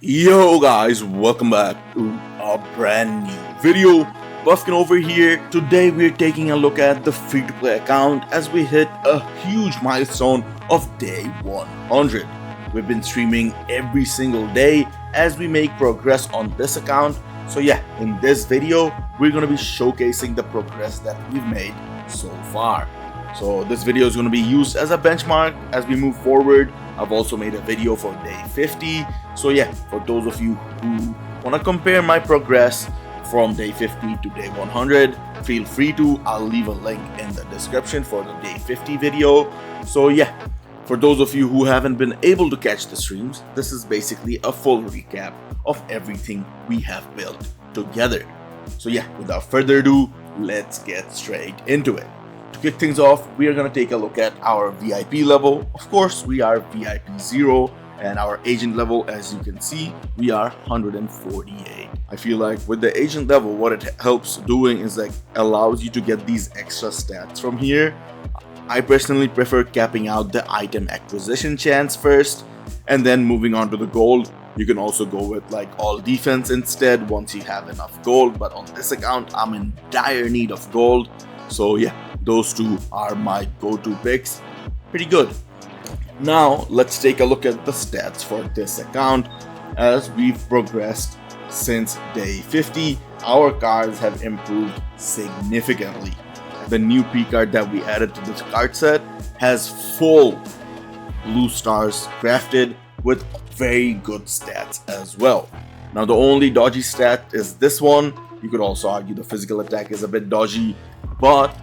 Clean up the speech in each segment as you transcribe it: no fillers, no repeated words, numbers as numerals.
Yo guys, welcome back to a brand new video. Bufkin over here. Today we're taking a look at the free-to-play account as we hit a huge milestone of day 100. We've been streaming every single day as we make progress on this account. So yeah, in this video we're going to be showcasing the progress that we've made so far. So this video is going to be used as a benchmark as we move forward. I've also made a video for day 50. So yeah, for those of you who want to compare my progress from day 50 to day 100, feel free to. I'll leave a link in the description for the day 50 video. So yeah, for those of you who haven't been able to catch the streams, this is basically a full recap of everything we have built together. So yeah, without further ado, let's get straight into it. To kick things off, we are going to take a look at our VIP level. Of course, we are VIP 0, and our agent level, as you can see, we are 148. I feel like with the agent level, what it helps doing is like allows you to get these extra stats from here. I personally prefer capping out the item acquisition chance first and then moving on to the gold. You can also go with like all defense instead once you have enough gold, but on this account I'm in dire need of gold. So yeah, those two are my go-to picks. Pretty good. Now let's take a look at the stats for this account. As we've progressed since day 50, our cards have improved significantly. The new P card that we added to this card set has full blue stars crafted with very good stats as well. Now the only dodgy stat is this one. You could also argue the physical attack is a bit dodgy, but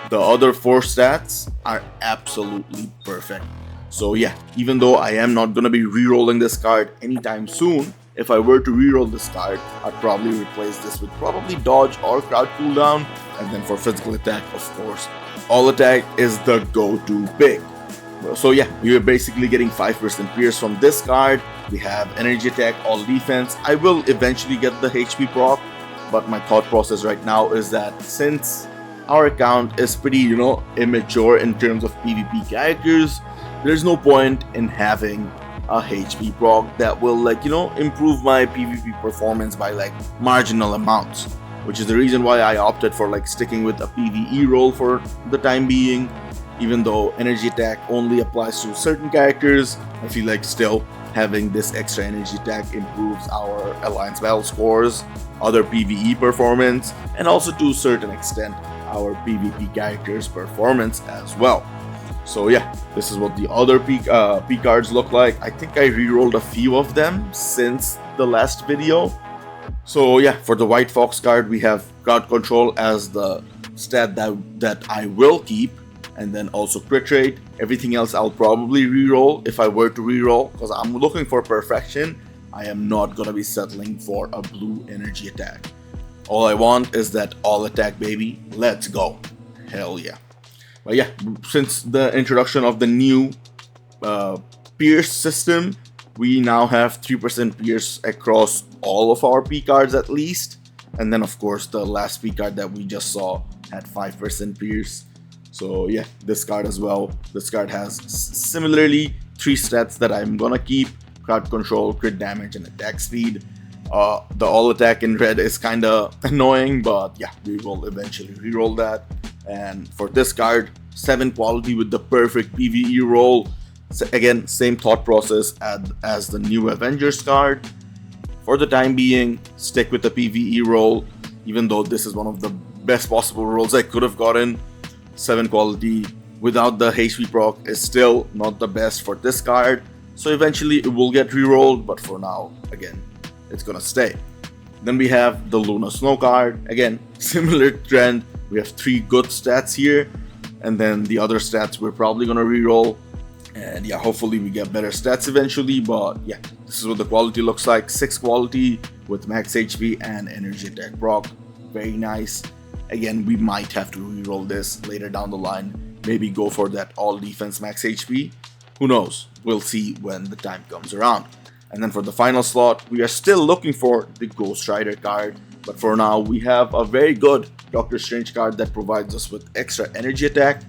the other 4 stats are absolutely perfect. So yeah, even though I am not going to be re-rolling this card anytime soon, if I were to re-roll this card, I'd probably replace this with probably dodge or crowd cooldown. And then for physical attack, of course, all attack is the go-to pick. So yeah, you're basically getting 5% pierce from this card. We have energy attack, all defense. I will eventually get the HP proc, but my thought process right now is that since our account is pretty, immature in terms of PvP characters, there's no point in having a HP proc that will improve my PvP performance by marginal amounts, which is the reason why I opted for sticking with a PvE role for the time being. Even though energy attack only applies to certain characters, I feel like still having this extra energy attack improves our alliance battle scores, other PvE performance, and also to a certain extent our PvP characters performance as well. So yeah, this is what the other P cards look like. I think I re-rolled a few of them since the last video. So yeah, for the White Fox card, we have crowd control as the stat that I will keep, and then also crit rate. Everything else I'll probably re-roll if I were to re-roll, because I'm looking for perfection. I am not gonna be settling for a blue energy attack. All I want is that all attack, baby. Let's go. Hell yeah. But yeah, since the introduction of the new pierce system, we now have 3% pierce across all of our P cards at least. And then of course the last P card that we just saw had 5% pierce. So yeah, this card as well. This card has similarly 3 stats that I'm gonna keep: crowd control, crit damage, and attack speed. The all attack in red is kinda annoying, but yeah, we will eventually reroll that. And for this card, 7 quality with the perfect PvE roll. So again, same thought process as the new Avengers card. For the time being, stick with the PvE roll, even though this is one of the best possible rolls I could have gotten. 7 quality without the HP proc is still not the best for this card. So eventually it will get rerolled, but for now, again, it's gonna stay. Then we have the Luna Snow card. Again, similar trend. We have 3 good stats here, and then the other stats we're probably gonna reroll. And yeah, hopefully we get better stats eventually. But yeah, this is what the quality looks like. 6 quality with max HP and energy attack proc. Very nice. Again, we might have to reroll this later down the line. Maybe go for that all defense max HP. Who knows? We'll see when the time comes around. And then for the final slot, we are still looking for the Ghost Rider card. But for now, we have a very good Doctor Strange card that provides us with extra energy attack,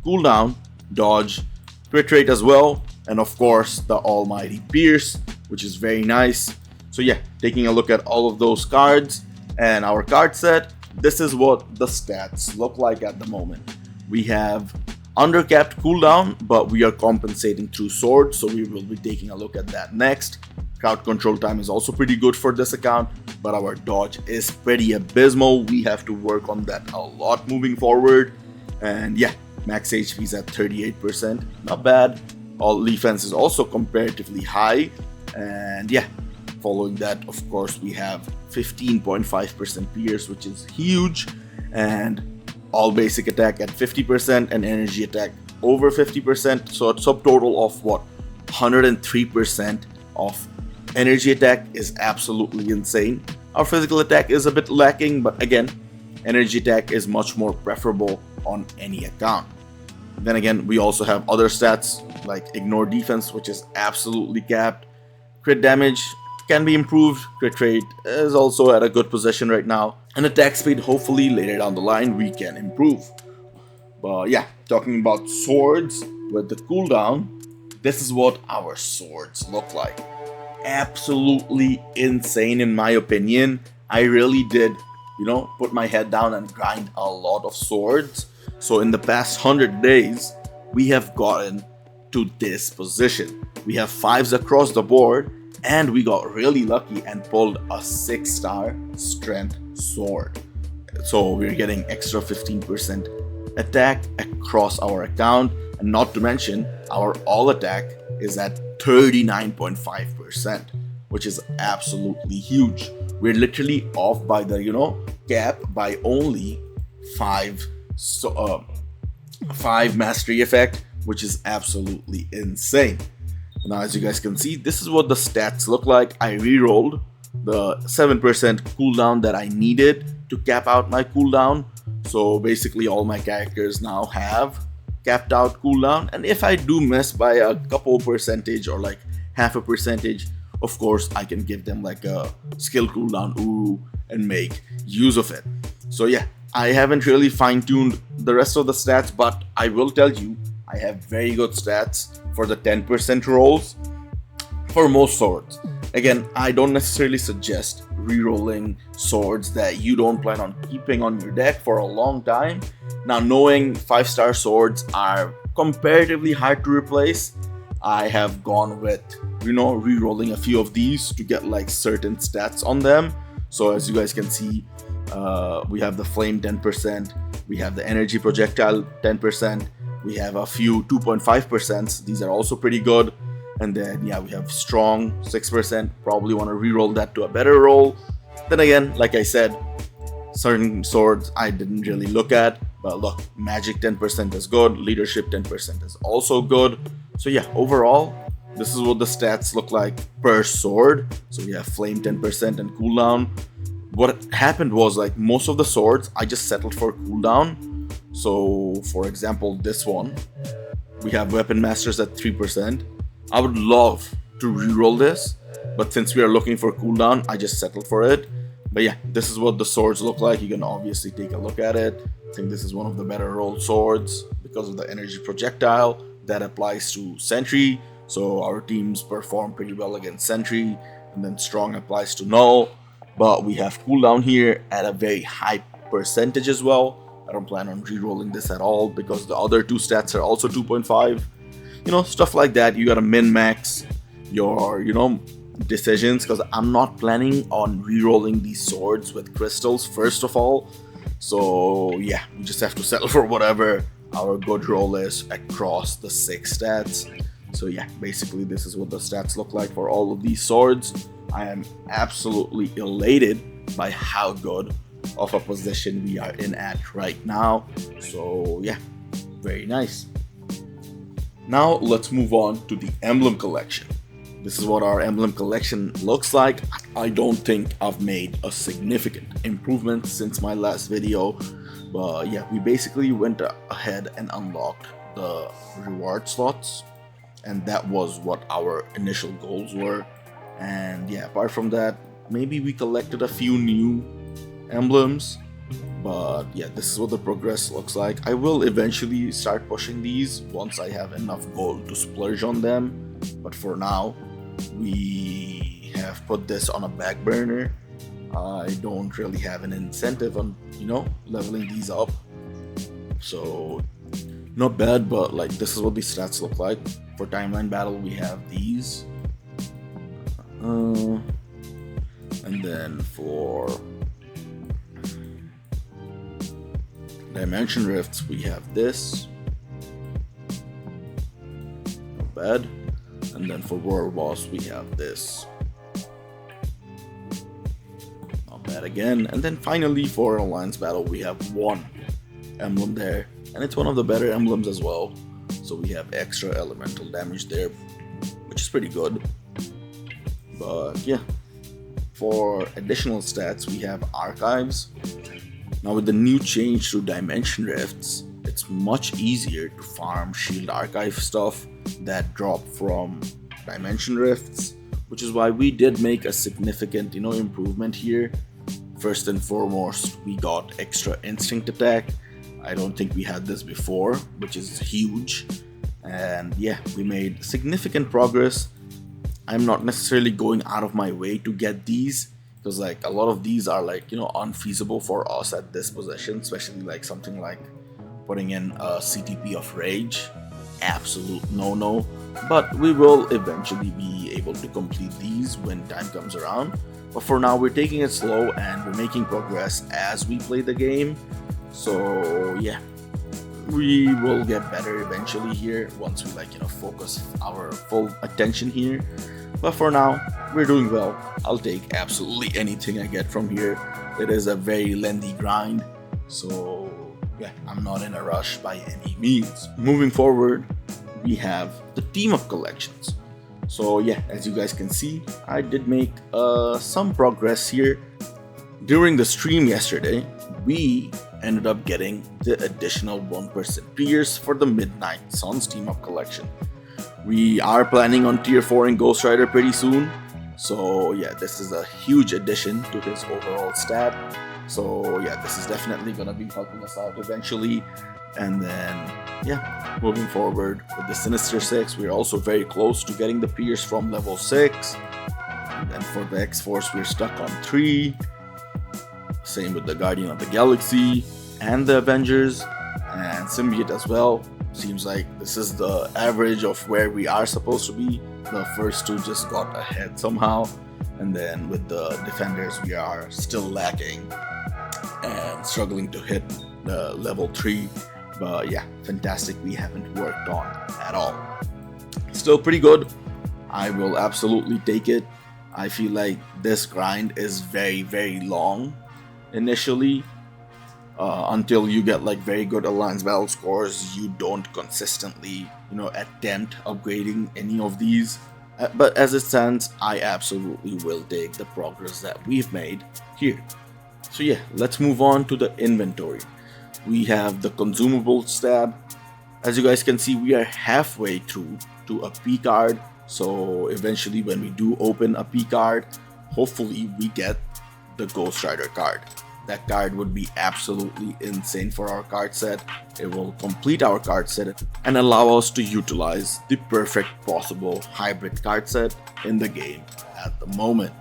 cooldown, dodge, crit rate as well, and of course the almighty Pierce, which is very nice. So yeah, taking a look at all of those cards and our card set, this is what the stats look like at the moment. We have undercapped cooldown, but we are compensating through swords, so we will be taking a look at that next. Crowd control time is also pretty good for this account, but our dodge is pretty abysmal. We have to work on that a lot moving forward. And yeah, max HP is at 38%, not bad. All defense is also comparatively high. And yeah, following that, of course, we have 15.5% pierce, which is huge, and all basic attack at 50% and energy attack over 50%. So a subtotal of what, 103% of energy attack is absolutely insane. Our physical attack is a bit lacking, but again, energy attack is much more preferable on any account. Then again, we also have other stats like ignore defense, which is absolutely capped. Crit damage can be improved. Crit rate is also at a good position right now. And attack speed, hopefully later down the line, we can improve. But yeah, talking about swords with the cooldown, this is what our swords look like. Absolutely insane in my opinion. I really did, put my head down and grind a lot of swords. So in the past 100 days, we have gotten to this position. We have 5s across the board, and we got really lucky and pulled a 6-star strength sword. So we're getting extra 15% attack across our account, and not to mention our all attack is at 39.5%, which is absolutely huge. We're literally off by the cap by only 5 mastery effect, which is absolutely insane. Now, as you guys can see, this is what the stats look like. I re-rolled the 7% cooldown that I needed to cap out my cooldown. So basically all my characters now have capped out cooldown, and if I do miss by a couple percentage or like half a percentage, of course I can give them like a skill cooldown and make use of it. So yeah, I haven't really fine-tuned the rest of the stats, but I will tell you I have very good stats for the 10% rolls for most swords. Again, I don't necessarily suggest re-rolling swords that you don't plan on keeping on your deck for a long time. Now, knowing 5-star swords are comparatively hard to replace, I have gone with, re-rolling a few of these to get like certain stats on them. So as you guys can see, we have the flame 10%, we have the energy projectile 10%, we have a few 2.5%. These are also pretty good. And then yeah, we have strong 6%. Probably want to re-roll that to a better roll. Then again, like I said, certain swords I didn't really look at, but look, magic 10% is good, leadership 10% is also good. So yeah, overall, this is what the stats look like per sword. So we have flame 10% and cooldown. What happened was, like, most of the swords I just settled for cooldown. So for example, this one, we have weapon masters at 3%. I would love to re-roll this, but since we are looking for cooldown, I just settled for it. But yeah, this is what the swords look like. You can obviously take a look at it. I think this is one of the better rolled swords because of the energy projectile that applies to sentry. So our teams perform pretty well against sentry, and then strong applies to null. But we have cooldown here at a very high percentage as well. I don't plan on re-rolling this at all because the other two stats are also 2.5. Stuff like that. You gotta min-max your, decisions, because I'm not planning on re-rolling these swords with crystals, first of all. So yeah, we just have to settle for whatever our good roll is across the 6 stats. So yeah, basically this is what the stats look like for all of these swords. I am absolutely elated by how good of a position we are in at right now. So yeah, very nice. Now let's move on to the Emblem collection. This is what our Emblem collection looks like. I don't think I've made a significant improvement since my last video, but yeah, we basically went ahead and unlocked the reward slots, and that was what our initial goals were. And yeah, apart from that, maybe we collected a few new emblems, but yeah, this is what the progress looks like. I will eventually start pushing these once I have enough gold to splurge on them, but for now, we have put this on a back burner. I don't really have an incentive on, leveling these up. So not bad, but like this is what these stats look like. For timeline battle, we have these. And then for dimension rifts, we have this. Not bad. And then for world boss, we have this. Not bad again. And then finally for alliance battle, we have one emblem there, and it's one of the better emblems as well. So we have extra elemental damage there, which is pretty good. But yeah, for additional stats, we have archives. Now with the new change to dimension rifts, it's much easier to farm shield archive stuff that drop from dimension rifts, which is why we did make a significant improvement here. First and foremost, we got extra instinct attack. I don't think we had this before, which is huge. And yeah, we made significant progress. I'm not necessarily going out of my way to get these, because like a lot of these are like unfeasible for us at this position, especially like something like putting in a CTP of rage. Absolute no. But we will eventually be able to complete these when time comes around. But for now, we're taking it slow and we're making progress as we play the game. So yeah, we will get better eventually here once we focus our full attention here. But for now, we're doing well. I'll take absolutely anything I get from here. It is a very lengthy grind, so yeah, I'm not in a rush by any means. Moving forward, we have the team of collections. So yeah, as you guys can see, I did make some progress here. During the stream yesterday, we ended up getting the additional 1% tiers for the Midnight Suns team up collection. We are planning on tier 4 in Ghost Rider pretty soon. So yeah, this is a huge addition to his overall stat. So yeah, this is definitely gonna be helping us out eventually. And then yeah, moving forward with the Sinister 6, we're also very close to getting the Pierce from level 6. And then for the X-Force, we're stuck on 3. Same with the Guardian of the Galaxy and the Avengers and Symbiote as well. Seems like this is the average of where we are supposed to be. The first two just got ahead somehow. And then with the Defenders, we are still lacking and struggling to hit the level 3. But yeah, fantastic, we haven't worked on at all. Still pretty good. I will absolutely take it. I feel like this grind is very long initially, until you get like very good alliance battle scores. You don't consistently attempt upgrading any of these, but as it stands, I absolutely will take the progress that we've made here. So yeah, let's move on to the inventory. We have the consumables tab. As you guys can see, we are halfway through to a P card. So eventually when we do open a P card, hopefully we get the Ghost Rider card. That card would be absolutely insane for our card set. It will complete our card set and allow us to utilize the perfect possible hybrid card set in the game at the moment.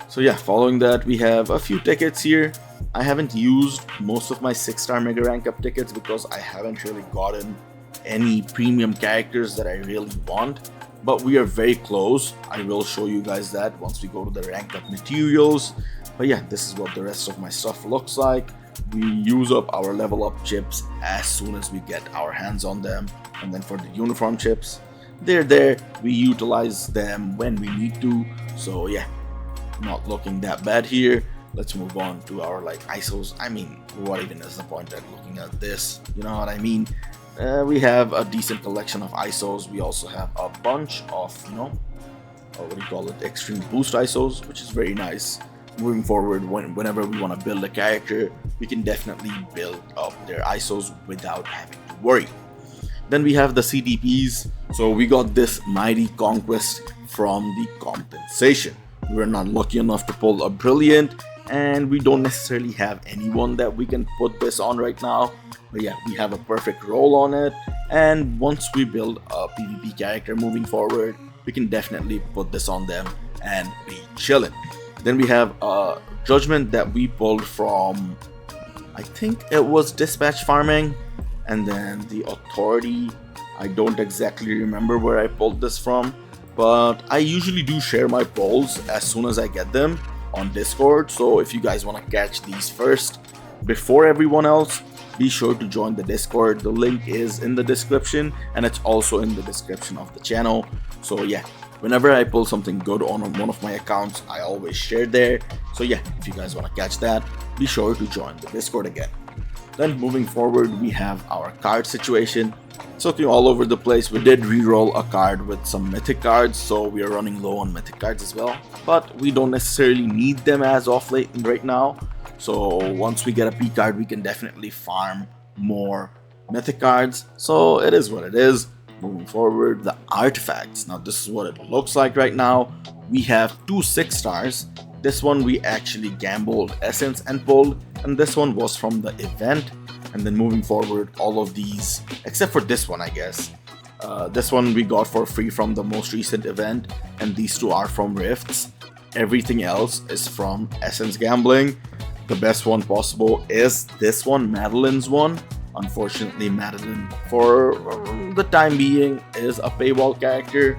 So yeah, following that, we have a few tickets here. I haven't used most of my 6-star Mega Rank Up tickets because I haven't really gotten any premium characters that I really want. But we are very close. I will show you guys that once we go to the Rank Up materials. But yeah, this is what the rest of my stuff looks like. We use up our level up chips as soon as we get our hands on them. And then for the uniform chips, they're there. We utilize them when we need to. So yeah, not looking that bad here. Let's move on to our ISOs. I mean, what even is the point at looking at this? You know what I mean? We have a decent collection of ISOs. We also have a bunch of, extreme boost ISOs, which is very nice. Moving forward, whenever we want to build a character, we can definitely build up their ISOs without having to worry. Then we have the CTPs. So we got this mighty conquest from the compensation. We were not lucky enough to pull a brilliant, and we don't necessarily have anyone that we can put this on right now. But yeah, we have a perfect role on it, and once we build a PvP character moving forward, we can definitely put this on them and be chilling. Then we have Judgment that we pulled from, I think it was Dispatch Farming, and then the Authority. I don't exactly remember where I pulled this from, but I usually do share my polls as soon as I get them on Discord. So if you guys want to catch these first before everyone else, be sure to join the Discord. The link is in the description, and it's also in the description of the channel. So yeah, whenever I pull something good on one of my accounts, I always share there. So yeah, if you guys want to catch that, be sure to join the Discord again. Then moving forward, we have our card situation. It's looking all over the place. We did re-roll a card with some mythic cards, so we are running low on mythic cards as well. But we don't necessarily need them as of late right now. So once we get a P card, we can definitely farm more mythic cards. So it is what it is. Moving forward, the artifacts. Now this is what it looks like right now. We have 2 6 stars. This one we actually gambled essence and pulled, and this one was from the event. And then moving forward, all of these, except for this one, I guess. This one we got for free from the most recent event, and these 2 are from rifts. Everything else is from essence gambling. The best one possible is this one, Madeline's one. Unfortunately, Madeline, for the time being, is a paywall character.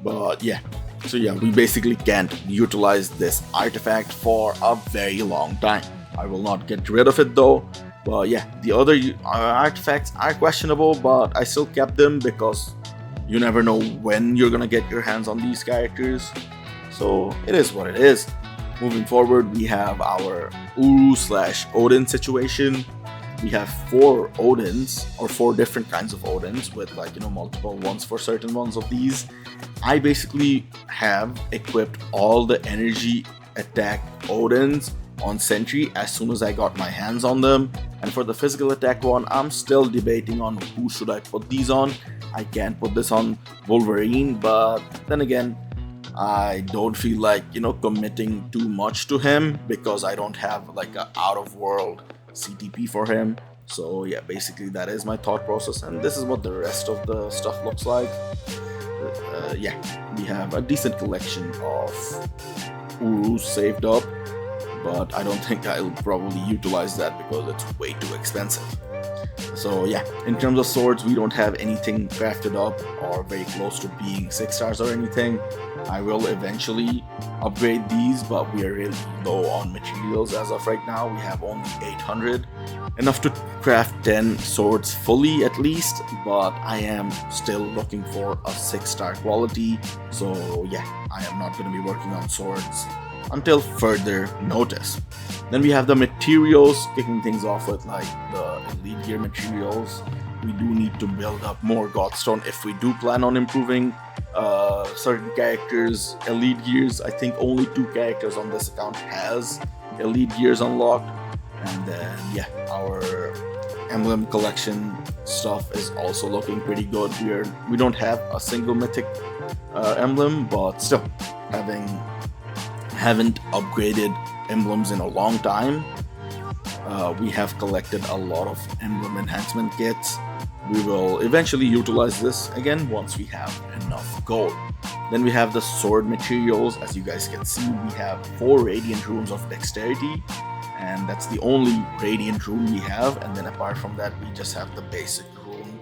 But yeah, so yeah, we basically can't utilize this artifact for a very long time. I will not get rid of it though. But yeah, the other artifacts are questionable, but I still kept them because you never know when you're gonna get your hands on these characters. So it is what it is. Moving forward, we have our Uru/Odin situation. We have 4 Odins, or 4 different kinds of Odins with, like, you know, multiple ones for certain ones of these. I basically have equipped all the energy attack Odins on Sentry as soon as I got my hands on them. And for the physical attack one, I'm still debating on who should I put these on. I can't put this on Wolverine, but then again, I don't feel like, you know, committing too much to him because I don't have like a out of world CTP for him. So yeah, basically that is my thought process, and this is what the rest of the stuff looks like. Yeah, we have a decent collection of Urus saved up, but I don't think I'll probably utilize that because it's way too expensive. So yeah, in terms of swords, we don't have anything crafted up or very close to being 6 stars or anything. I will eventually upgrade these, but we are really low on materials as of right now. We have only 800, enough to craft 10 swords fully at least, but I am still looking for a 6-star quality. So yeah, I am not going to be working on swords until further notice. Then we have the materials, kicking things off with like the elite gear materials. We do need to build up more Godstone if we do plan on improving certain characters' elite gears. I think only 2 characters on this account has elite gears unlocked. And then yeah, our emblem collection stuff is also looking pretty good. We don't have a single mythic emblem, but still haven't upgraded emblems in a long time. We have collected a lot of emblem enhancement kits. We will eventually utilize this again once we have enough gold. Then we have the sword materials. As you guys can see, we have 4 radiant runes of dexterity, and that's the only radiant rune we have. And then apart from that, we just have the basic rune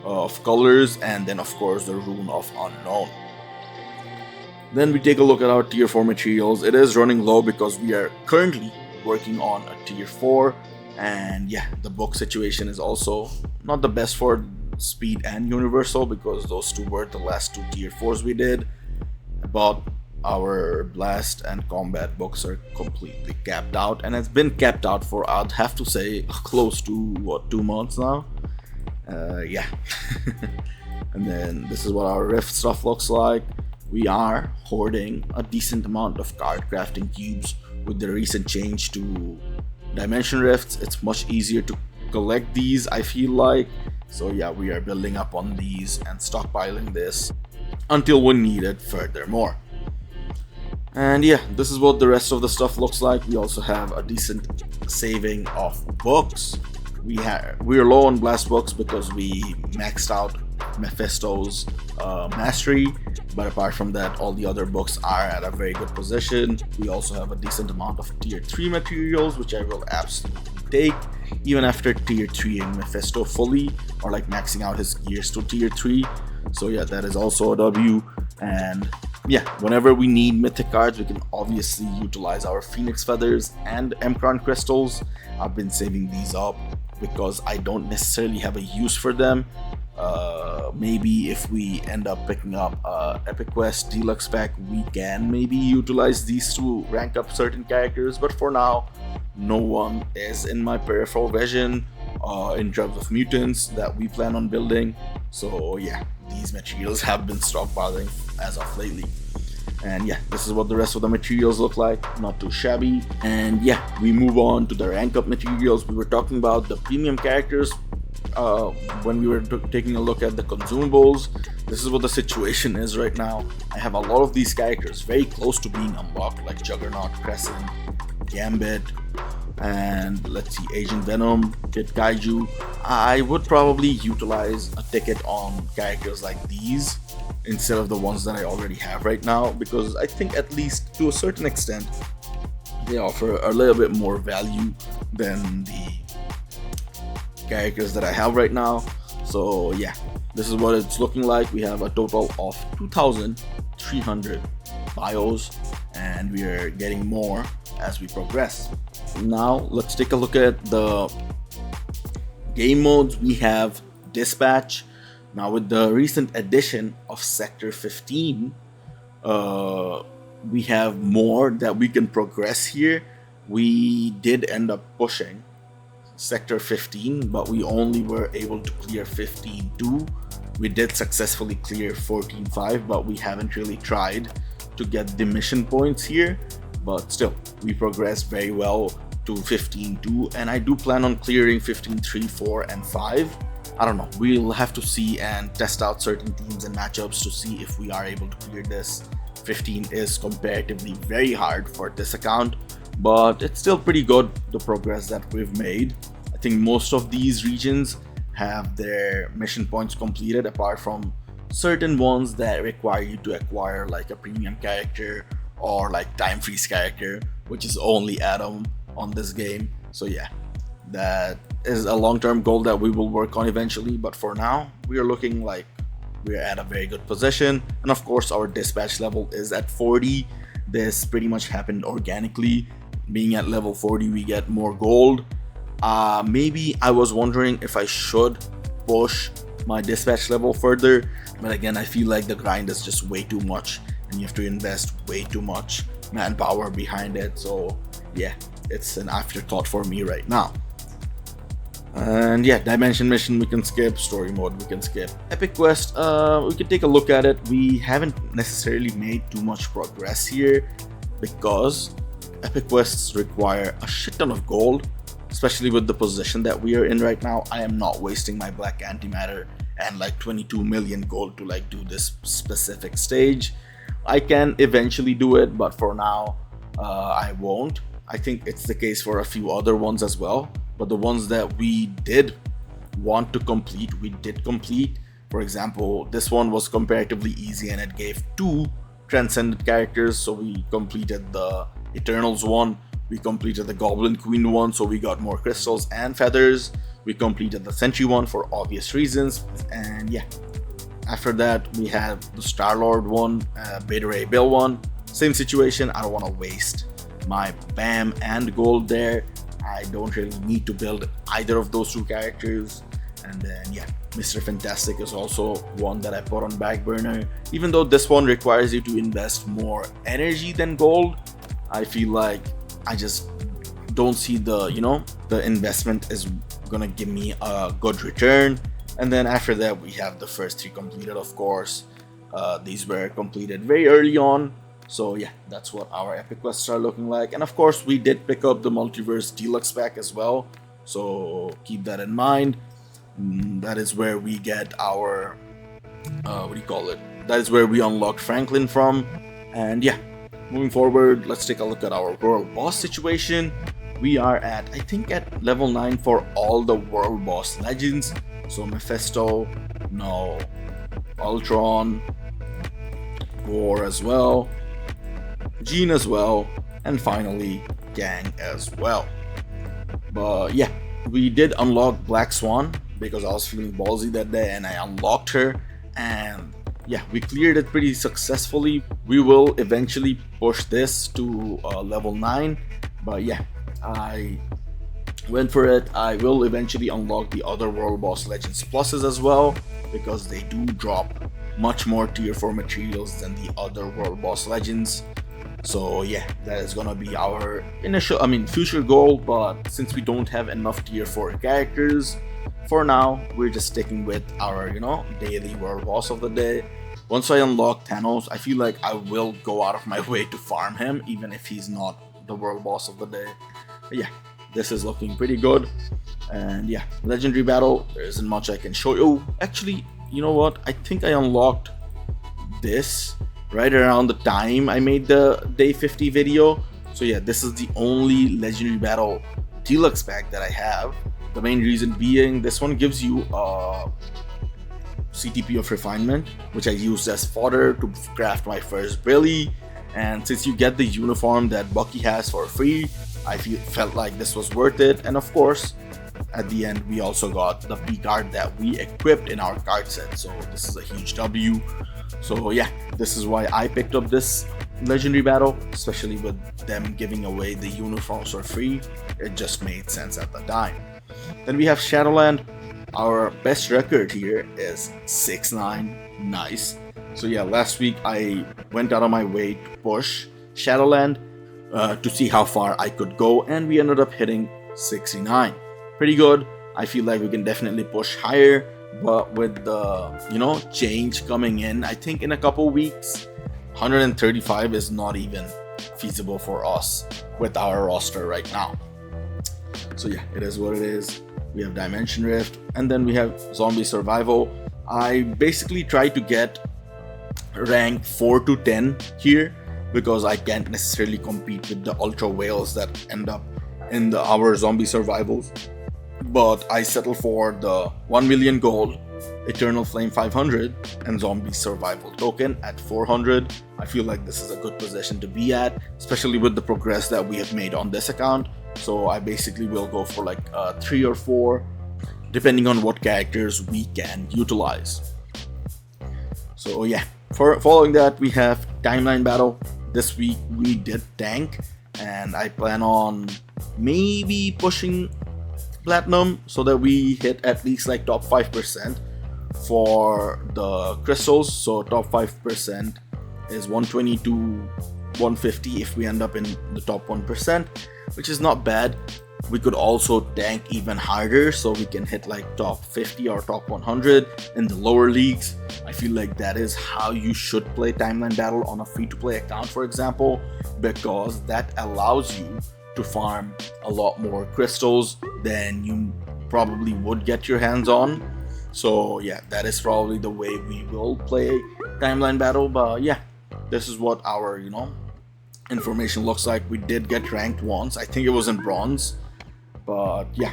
of colors, and then of course the rune of unknown. Then we take a look at our tier 4 materials. It is running low because we are currently working on a tier 4, and yeah, the book situation is also not the best for speed and universal because those 2 were the last 2 tier 4s we did. But our blast and combat books are completely capped out, and it's been capped out for, I'd have to say, close to 2 months now. Yeah. And then this is what our rift stuff looks like. We are hoarding a decent amount of card crafting cubes. With the recent change to dimension rifts, it's much easier to collect these, I feel like. So yeah, we are building up on these and stockpiling this until we need it furthermore. And yeah, this is what the rest of the stuff looks like. We also have a decent saving of books. We are low on blast books because we maxed out Mephisto's mastery. But apart from that, all the other books are at a very good position. We also have a decent amount of tier 3 materials, which I will absolutely take, even after tier 3ing Mephisto fully, or like maxing out his gears to tier 3. So yeah, that is also a W. And yeah, whenever we need mythic cards, we can obviously utilize our Phoenix Feathers and Emkron Crystals. I've been saving these up because I don't necessarily have a use for them. Maybe if we end up picking up Epic Quest Deluxe Pack, we can maybe utilize these to rank up certain characters, but for now, no one is in my peripheral vision in terms of mutants that we plan on building. So yeah, these materials have been stockpiling as of lately. And yeah, this is what the rest of the materials look like, not too shabby. And yeah, we move on to the rank up materials. We were talking about the premium characters when we were taking a look at the consumables. This is what the situation is right now. I have a lot of these characters very close to being unlocked, like Juggernaut, Crescent, Gambit, and let's see, Agent Venom, Kid Kaiju. I would probably utilize a ticket on characters like these instead of the ones that I already have right now, because I think at least to a certain extent they offer a little bit more value than the characters that I have right now. So yeah, this is what it's looking like. We have a total of 2,300 bios, and we are getting more as we progress. Now let's take a look at the game modes. We have Dispatch. Now with the recent addition of Sector 15, we have more that we can progress here. We did end up pushing Sector 15, but we only were able to clear 15-2. We did successfully clear 14-5, but we haven't really tried to get the mission points here. But still, we progressed very well to 15-2, and I do plan on clearing 15-3, 4, and 5. I don't know, we'll have to see and test out certain teams and matchups to see if we are able to clear this. 15 is comparatively very hard for this account, but it's still pretty good, the progress that we've made. I think most of these regions have their mission points completed, apart from certain ones that require you to acquire like a premium character or like time freeze character, which is only Adam on this game. So yeah, that is a long-term goal that we will work on eventually, but for now we are looking like we're at a very good position. And of course our dispatch level is at 40. This pretty much happened organically. Being at level 40, we get more gold. Maybe I was wondering if I should push my dispatch level further, but again, I feel like the grind is just way too much and you have to invest way too much manpower behind it. So yeah, it's an afterthought for me right now. And yeah, dimension mission we can skip, story mode we can skip, epic quest we can take a look at it. We haven't necessarily made too much progress here because epic quests require a shit ton of gold, especially with the position that we are in right now. I am not wasting my black antimatter and like 22 million gold to like do this specific stage. I can eventually do it, but for now I won't. I think it's the case for a few other ones as well, but the ones that we did want to complete, we did complete. For example, this one was comparatively easy and it gave 2 transcendent characters, so we completed the Eternals one, we completed the Goblin Queen one, so we got more crystals and feathers. We completed the Sentry one for obvious reasons, and yeah, after that we have the Star-Lord one, Beta Ray Bill one. Same situation, I don't want to waste my BAM and gold there. I don't really need to build either of those 2 characters. And then yeah, Mr. Fantastic is also one that I put on back burner. Even though this one requires you to invest more energy than gold, I feel like I just don't see the, the investment is gonna give me a good return. And then after that we have the first 3 completed, of course. These were completed very early on. So yeah, that's what our epic quests are looking like. And of course we did pick up the Multiverse Deluxe pack as well, so keep that in mind. That is where we get our that is where we unlocked Franklin from. And yeah, moving forward, let's take a look at our world boss situation. We are at, I think, at level 9 for all the world boss legends. So Mephisto, No, Ultron, Gore as well, Jean as well, and finally Gang as well. But yeah, we did unlock Black Swan because I was feeling ballsy that day and I unlocked her, and yeah, we cleared it pretty successfully. We will eventually push this to level 9, but yeah, I went for it. I will eventually unlock the other World Boss Legends pluses as well because they do drop much more tier 4 materials than the other World Boss Legends. So yeah, that is gonna be our future goal, but since we don't have enough tier 4 characters, for now, we're just sticking with our, daily World Boss of the day. Once I unlock Thanos, I feel like I will go out of my way to farm him, even if he's not the World Boss of the day. But yeah, this is looking pretty good. And yeah, Legendary Battle, there isn't much I can show you. Oh, actually, you know what? I think I unlocked this right around the time I made the day 50 video. So yeah, this is the only Legendary Battle deluxe pack that I have. The main reason being this one gives you a CTP of refinement, which I used as fodder to craft my first Brilly. And since you get the uniform that Bucky has for free, I felt like this was worth it. And of course, at the end, we also got the P card that we equipped in our card set. So this is a huge W. So yeah, this is why I picked up this Legendary Battle, especially with them giving away the uniforms for free. It just made sense at the time. Then we have Shadowland. Our best record here is 6-9. Nice. So yeah, last week I went out of my way to push Shadowland to see how far I could go, and we ended up hitting 69. Pretty good. I feel like we can definitely push higher, but with the change coming in, I think in a couple weeks, 135 is not even feasible for us with our roster right now. So yeah, it is what it is. We have Dimension Rift, and then we have Zombie Survival. I basically try to get rank 4 to 10 here because I can't necessarily compete with the Ultra Whales that end up in our Zombie Survivals. But I settle for the 1 million gold, Eternal Flame 500, and Zombie Survival token at 400. I feel like this is a good position to be at, especially with the progress that we have made on this account. So I basically will go for like 3 or 4, depending on what characters we can utilize. So yeah, following that, we have Timeline Battle. This week we did tank, and I plan on maybe pushing Platinum so that we hit at least like top 5% for the crystals. So top 5% is 120 to 150 if we end up in the top 1%, which is not bad. We could also tank even harder so we can hit like top 50 or top 100 in the lower leagues. I feel like that is how you should play Timeline Battle on a free-to-play account, for example, because that allows you to farm a lot more crystals than you probably would get your hands on. So yeah, that is probably the way we will play Timeline Battle. But yeah, this is what our information looks like. We did get ranked once. I think it was in bronze. But yeah,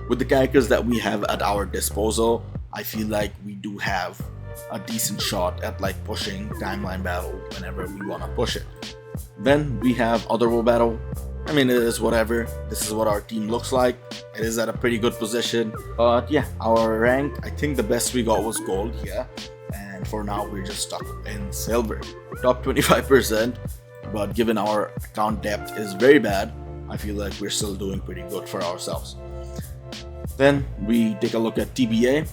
with the characters that we have at our disposal, I feel like we do have a decent shot at like pushing Timeline Battle whenever we want to push it. Then we have Otherworld Battle. I mean, it is whatever. This is what our team looks like. It is at a pretty good position. But yeah, our rank, I think the best we got was gold, yeah. And for now, we're just stuck in silver. Top 25%. But given our account depth is very bad, I feel like we're still doing pretty good for ourselves. Then we take a look at TBA.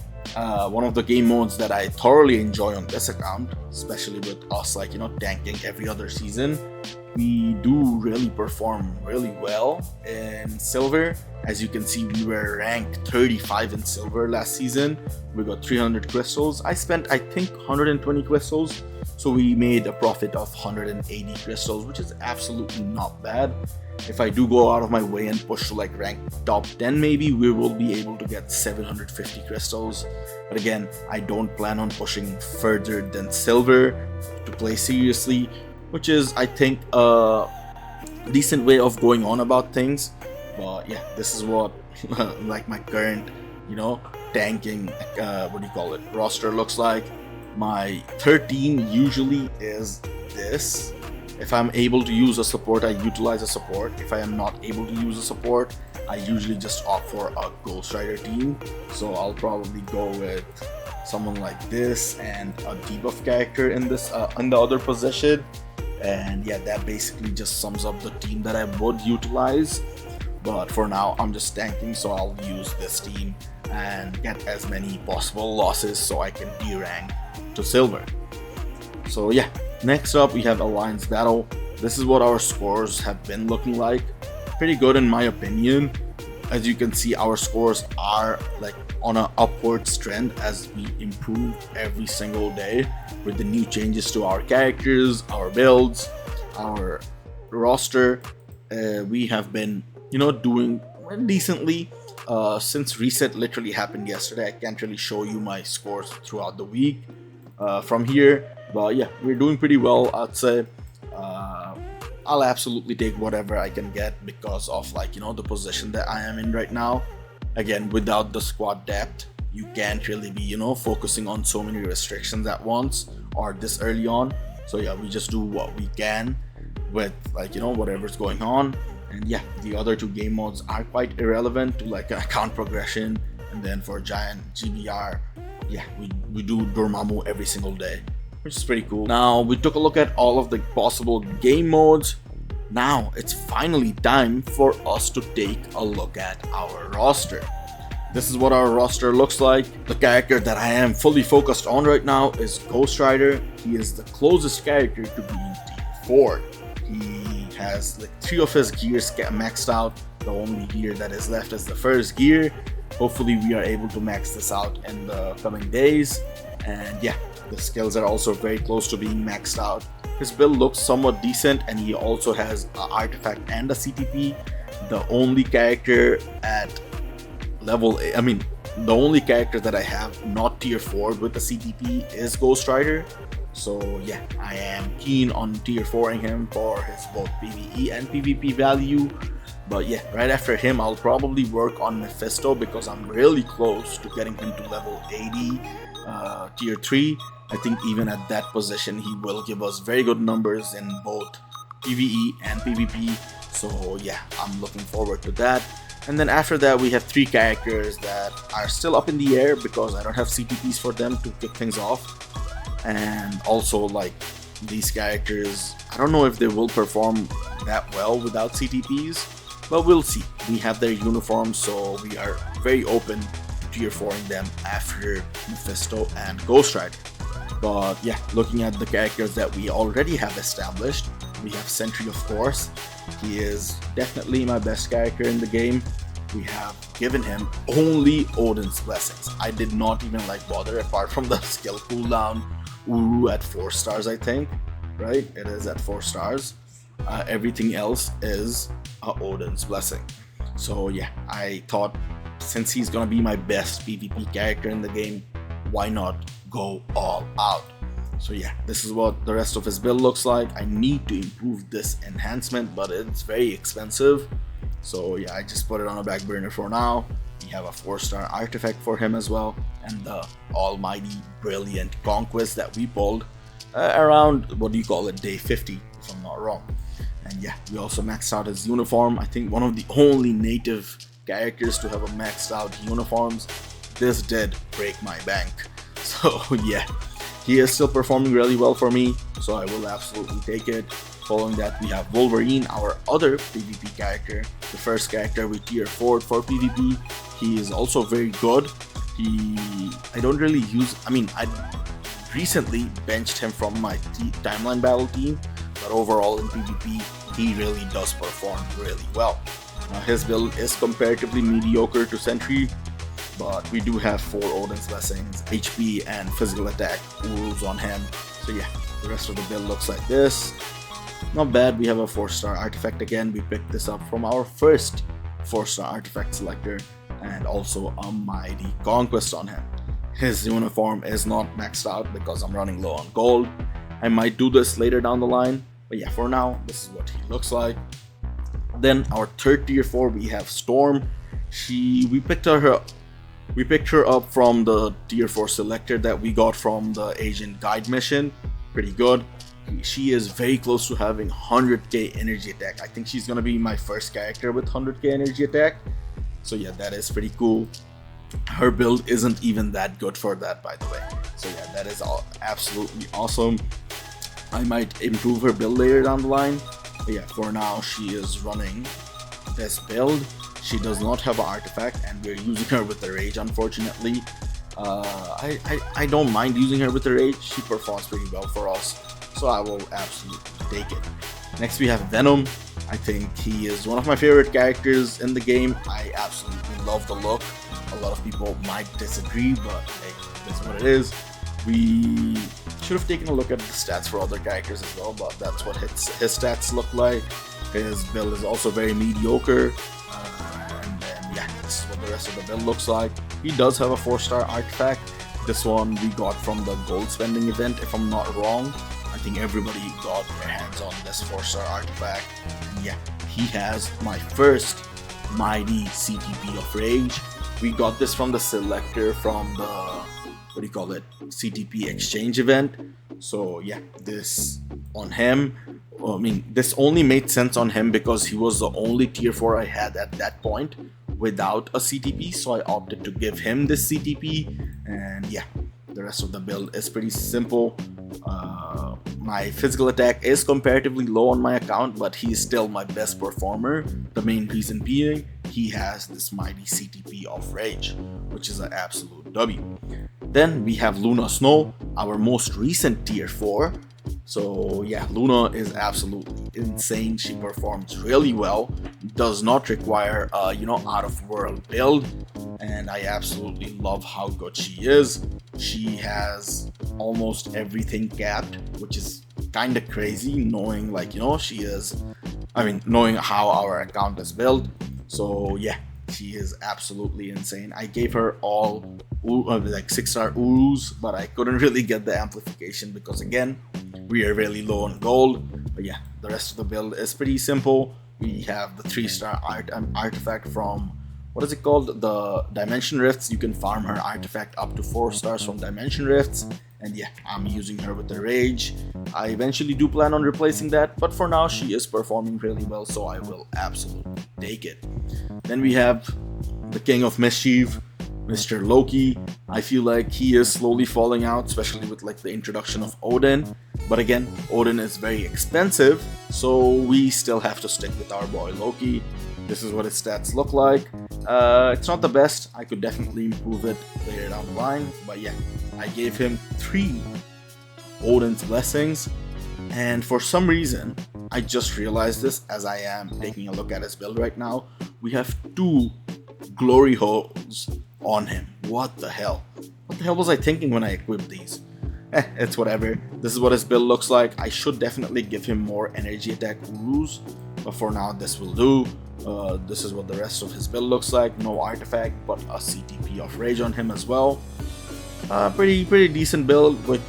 One of the game modes that I thoroughly enjoy on this account, especially with us tanking every other season. We do really perform really well in silver. As you can see, we were ranked 35 in silver last season. We got 300 crystals. I spent, I think, 120 crystals. So we made a profit of 180 crystals, which is absolutely not bad. If I do go out of my way and push to like rank top 10, maybe we will be able to get 750 crystals. But again, I don't plan on pushing further than silver to play seriously, which is, I think, a decent way of going on about things. But yeah, this is what like my current tanking roster looks like. My third team usually is this. If I'm able to use a support, I utilize a support. If I am not able to use a support, I usually just opt for a Ghost Rider team. So I'll probably go with someone like this and a debuff character in the other position. And yeah, that basically just sums up the team that I would utilize. But for now, I'm just tanking, so I'll use this team and get as many possible losses so I can D-rank to silver. So yeah, next up we have Alliance Battle. This is what our scores have been looking like. Pretty good in my opinion. As you can see, our scores are like on an upward trend as we improve every single day with the new changes to our characters, our builds, our roster. We have been, doing decently. Since reset literally happened yesterday, I can't really show you my scores throughout the week from here, but yeah, we're doing pretty well, I'd say. I'll absolutely take whatever I can get because of the position that I am in right now. Again, without the squad depth, you can't really be focusing on so many restrictions at once or this early on. So yeah, we just do what we can with whatever's going on. And yeah, the other two game modes are quite irrelevant to account progression. And then for Giant GBR, yeah, we do Dormammu every single day, which is pretty cool. Now we took a look at all of the possible game modes. Now it's finally time for us to take a look at our roster. This is what our roster looks like. The character that I am fully focused on right now is Ghost Rider. He is the closest character to being T4. He has 3 of his gears maxed out. The only gear that is left is the first gear. Hopefully we are able to max this out in the coming days. And yeah, the skills are also very close to being maxed out. His build looks somewhat decent, and he also has an artifact and a CTP. The only character at level, the only character that I have not tier 4 with the CTP is Ghost Rider. So yeah, I am keen on tier 4ing him for his both PvE and PvP value. But yeah, right after him, I'll probably work on Mephisto because I'm really close to getting him to level 80, tier 3. I think even at that position, he will give us very good numbers in both PvE and PvP. So yeah, I'm looking forward to that. And then after that, we have 3 characters that are still up in the air because I don't have CTPs for them to kick things off. And also these characters, I don't know if they will perform that well without CTPs, but we'll see. We have their uniforms, so we are very open to tier 4ing them after Mephisto and Ghost Rider. But yeah, looking at the characters that we already have established, we have Sentry, of course. He is definitely my best character in the game. We have given him only Odin's Blessings. I did not even bother apart from the skill cooldown at 4 stars, I think, right? It is at 4 stars. Everything else is Odin's Blessing. So yeah, I thought since he's gonna be my best PvP character in the game, why not go all out? So yeah, this is what the rest of his build looks like. I need to improve this enhancement, but it's very expensive. So yeah, I just put it on a back burner for now. We have a 4-star artifact for him as well, and the almighty brilliant conquest that we pulled around day 50, if I'm not wrong. And yeah, we also maxed out his uniform. I think one of the only native characters to have a maxed out uniforms. This did break my bank. So yeah, he is still performing really well for me, so I will absolutely take it. Following that, we have Wolverine, our other PvP character, the first character we tier 4 for PvP. He is also very good. I recently benched him from my timeline battle team, but overall in PvP, he really does perform really well. His build is comparatively mediocre to Sentry, but we do have 4 Odin's Blessings, HP and physical attack rules on him. So yeah, the rest of the build looks like this. Not bad. We have a 4-star artifact again. We picked this up from our first 4-star artifact selector, and also a mighty conquest on him. His uniform is not maxed out because I'm running low on gold. I might do this later down the line, but yeah, for now, this is what he looks like. Then our third tier 4, we have Storm. We picked her We picked her up from the tier 4 selector that we got from the agent guide mission. Pretty good. She is very close to having 100k energy attack. I think she's gonna be my first character with 100k energy attack. So yeah, that is pretty cool. Her build isn't even that good for that, by the way. So yeah, that is absolutely awesome. I might improve her build later down the line. But yeah, for now she is running this build. She does not have an artifact, and we're using her with the rage, unfortunately. I don't mind using her with the rage. She performs pretty well for us, so I will absolutely take it. Next we have Venom. I think he is one of my favorite characters in the game. I absolutely love the look. A lot of people might disagree, but hey, that's what it is. We should have taken a look at the stats for other characters as well, but that's what his stats look like. His build is also very mediocre. And then yeah, this is what the rest of the build looks like. He does have a 4-star artifact. This one we got from the gold spending event, if I'm not wrong. I think everybody got their hands on this 4-star artifact. And yeah, he has my first mighty CTP of Rage. We got this from the selector from the, what do you call it, CTP exchange event. So yeah, this on him, I mean, this only made sense on him because he was the only tier 4 I had at that point without a CTP, so I opted to give him this CTP. And yeah, the rest of the build is pretty simple. My physical attack is comparatively low on my account, but he's still my best performer. The main reason being, he has this mighty CTP of Rage, which is an absolute W. Then we have Luna Snow, our most recent tier 4. So yeah, Luna is absolutely insane. She performs really well, does not require out of world build, and I absolutely love how good she is. She has almost everything capped, which is kind of crazy, knowing knowing how our account is built. So yeah, she is absolutely insane. I gave her all like 6-star Urus, but I couldn't really get the amplification because again, we are really low on gold. But yeah, the rest of the build is pretty simple. We have the 3-star artifact from, what is it called, the Dimension Rifts. You can farm her artifact up to 4 stars from Dimension Rifts. And yeah, I'm using her with the Rage. I eventually do plan on replacing that, but for now she is performing really well, so I will absolutely take it. Then we have the King of Mischief, Mr. Loki. I feel like he is slowly falling out, especially with like the introduction of Odin. But again, Odin is very expensive, so we still have to stick with our boy Loki. This is what his stats look like. It's not the best. I could definitely improve it later down the line, but yeah, I gave him 3 Odin's Blessings, and for some reason, I just realized this as I am taking a look at his build right now. We have 2 glory holes on him. What the hell? What the hell was I thinking when I equipped these? It's whatever. This is what his build looks like. I should definitely give him more energy attack Urus, but for now this will do. This is what the rest of his build looks like. No artifact, but a CTP of Rage on him as well. Pretty decent build with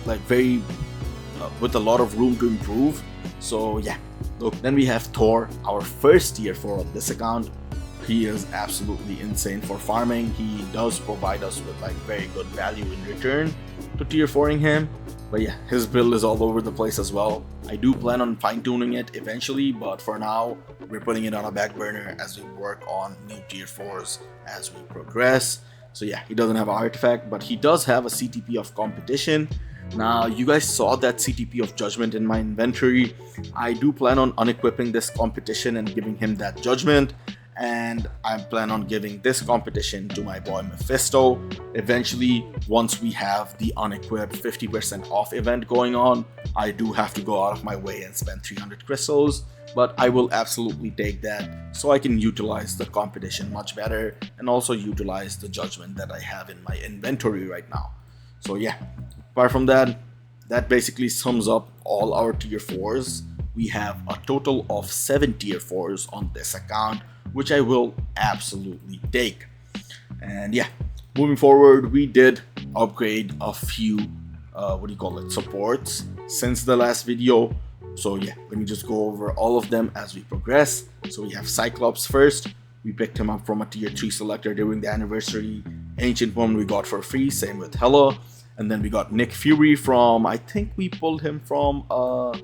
with a lot of room to improve. So yeah, look. Then we have Thor, our first tier 4 on this account. He is absolutely insane for farming. He does provide us with like very good value in return to tier 4ing him. But yeah, his build is all over the place as well. I do plan on fine-tuning it eventually, but for now, we're putting it on a back burner as we work on new tier 4s as we progress. So yeah, he doesn't have an artifact, but he does have a CTP of Competition. Now, you guys saw that CTP of Judgment in my inventory. I do plan on unequipping this Competition and giving him that Judgment. And I plan on giving this Competition to my boy Mephisto. Eventually, once we have the unequipped 50% off event going on, I do have to go out of my way and spend 300 crystals, but I will absolutely take that so I can utilize the Competition much better and also utilize the Judgment that I have in my inventory right now. So yeah, apart from that, that basically sums up all our tier 4s. We have a total of 7 tier 4s on this account, which I will absolutely take. And yeah, moving forward, we did upgrade a few supports since the last video. So yeah, let me just go over all of them as we progress. So we have Cyclops first. We picked him up from a tier 3 selector during the anniversary, Ancient One we got for free, same with Hela. And then we got Nick Fury from, I think we pulled him from a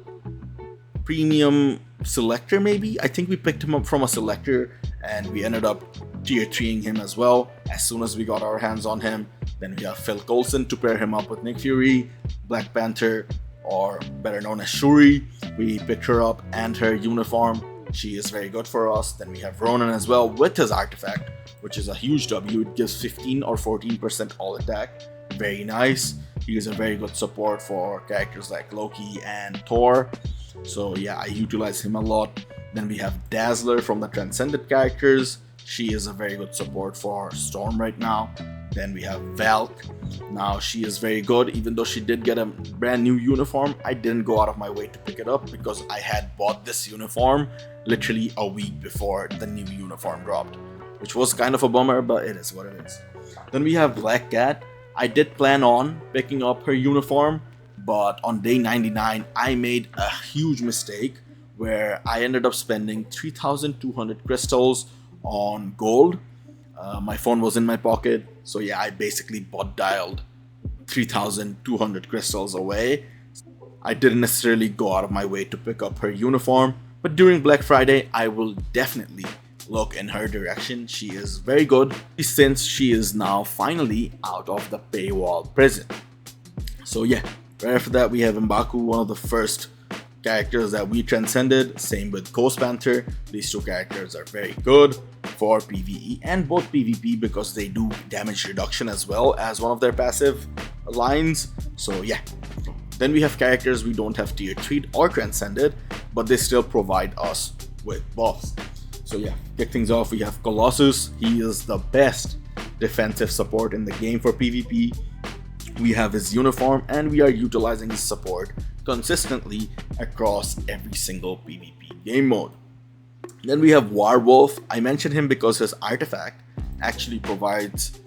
premium selector maybe? I think we picked him up from a selector and we ended up tier 3ing him as well as soon as we got our hands on him. Then we have Phil Coulson to pair him up with Nick Fury, Black Panther, or better known as Shuri. We picked her up and her uniform. She is very good for us. Then we have Ronan as well with his artifact, which is a huge W. It gives 15 or 14% all attack. Very nice. He is a very good support for characters like Loki and Thor. So yeah, I utilize him a lot. Then we have Dazzler from the Transcended characters. She is a very good support for Storm right now. Then we have Valk. Now she is very good, even though she did get a brand new uniform. I didn't go out of my way to pick it up because I had bought this uniform literally a week before the new uniform dropped, which was kind of a bummer, but it is what it is. Then we have Black Cat. I did plan on picking up her uniform, but on day 99 I made a huge mistake where I ended up spending 3,200 crystals on gold. My phone was in my pocket, so yeah, I basically bot dialed 3,200 crystals away. I didn't necessarily go out of my way to pick up her uniform, but during Black Friday I will definitely look in her direction. She is very good since she is now finally out of the paywall prison. So yeah, right after that we have M'Baku, one of the first characters that we transcended. Same with Ghost Panther. These two characters are very good for PvE and both PvP because they do damage reduction as well as one of their passive lines. So yeah. Then we have characters we don't have tier 3 or transcended, but they still provide us with buffs. So yeah, kick things off, we have Colossus. He is the best defensive support in the game for PvP. We have his uniform and we are utilizing his support consistently across every single PvP game mode. Then we have Werewolf. I mentioned him because his artifact actually provides,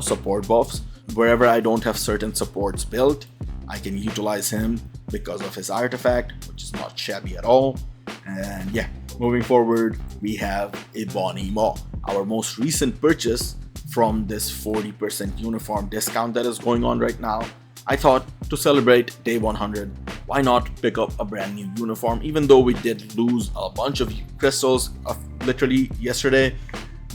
support buffs. Wherever I don't have certain supports built, I can utilize him because of his artifact, which is not shabby at all. And yeah, moving forward, we have Ebony Maw, our most recent purchase from this 40% uniform discount that is going on right now. I thought to celebrate day 100, why not pick up a brand new uniform? Even though we did lose a bunch of crystals literally yesterday,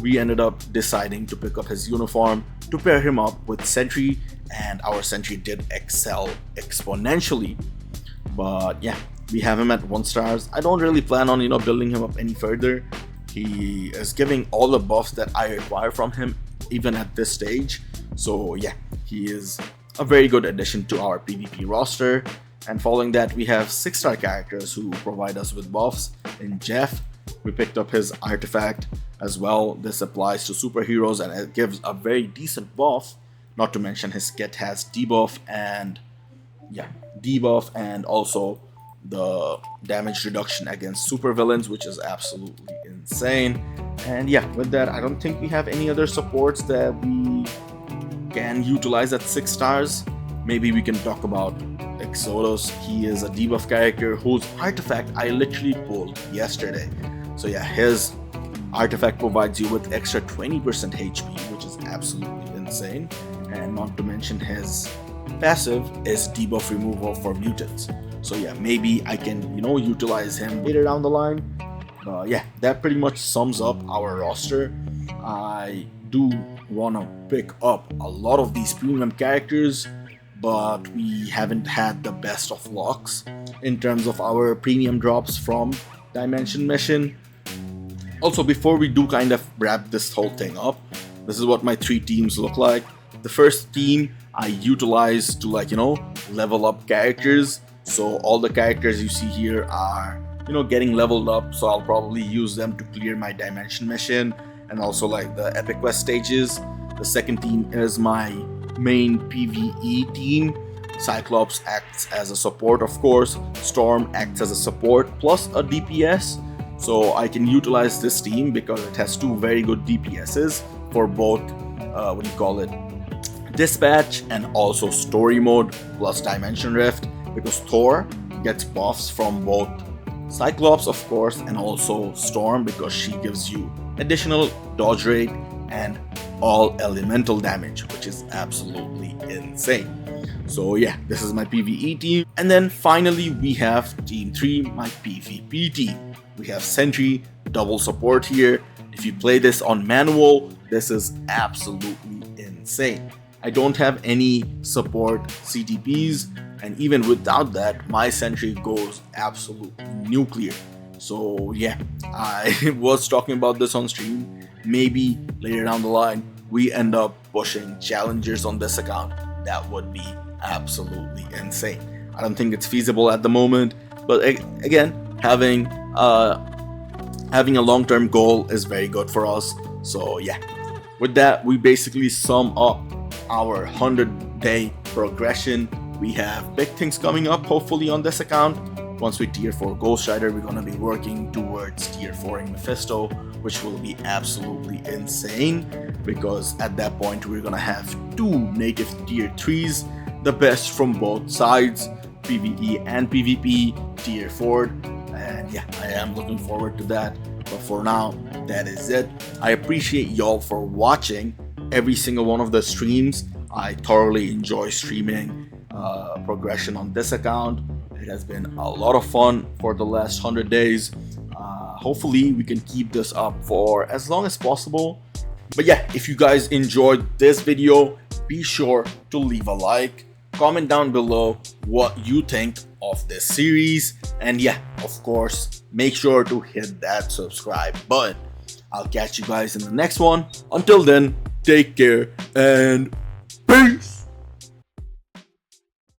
we ended up deciding to pick up his uniform to pair him up with Sentry, and our Sentry did excel exponentially. But yeah, we have him at 1 stars. I don't really plan on building him up any further. He is giving all the buffs that I require from him even at this stage. So yeah, he is a very good addition to our PvP roster. And following that, we have 6-star characters who provide us with buffs. In Jeff, we picked up his artifact as well. This applies to superheroes and it gives a very decent buff. Not to mention his kit has debuff and also the damage reduction against supervillains, which is absolutely insane. And yeah, with that, I don't think we have any other supports that we can utilize at 6 stars. Maybe we can talk about Exodus. He is a debuff character whose artifact I literally pulled yesterday. So yeah, his artifact provides you with extra 20% HP, which is absolutely insane. And not to mention his passive is debuff removal for mutants. So yeah, maybe I can utilize him later down the line. Yeah, that pretty much sums up our roster. I do want to pick up a lot of these premium characters, but we haven't had the best of lucks in terms of our premium drops from Dimension Mission. Also, before we do kind of wrap this whole thing up, this is what my 3 teams look like. The first team I utilize to level up characters. So all the characters you see here are getting leveled up, so I'll probably use them to clear my Dimension Mission and also the Epic Quest stages. The second team is my main PvE team. Cyclops acts as a support, of course. Storm acts as a support plus a DPS. So I can utilize this team because it has 2 very good DPSs for both Dispatch and also Story Mode plus Dimension Rift, because Thor gets buffs from both Cyclops, of course, and also Storm because she gives you additional dodge rate and all elemental damage, which is absolutely insane. So yeah, this is my PvE team. And then finally we have team 3, my PvP team. We have Sentry, double support here. If you play this on manual, this is absolutely insane. I don't have any support CTPs, and even without that, my Sentry goes absolutely nuclear. So yeah, I was talking about this on stream. Maybe later down the line, we end up pushing challengers on this account. That would be absolutely insane. I don't think it's feasible at the moment, but again, having a long-term goal is very good for us. So yeah, with that, we basically sum up our 100-day progression. We have big things coming up hopefully on this account. Once we tier 4 Ghost Rider, we're going to be working towards tier 4 in Mephisto, which will be absolutely insane, because at that point we're going to have 2 native tier 3s, the best from both sides, PvE and PvP, tier 4, and yeah, I am looking forward to that. But for now, that is it. I appreciate y'all for watching every single one of the streams. I thoroughly enjoy streaming progression on this account. It has been a lot of fun for the last 100 days. Hopefully we can keep this up for as long as possible. But yeah, if you guys enjoyed this video, be sure to leave a like, comment down below what you think of this series, and yeah, of course, make sure to hit that subscribe button. I'll catch you guys in the next one. Until then, take care and peace.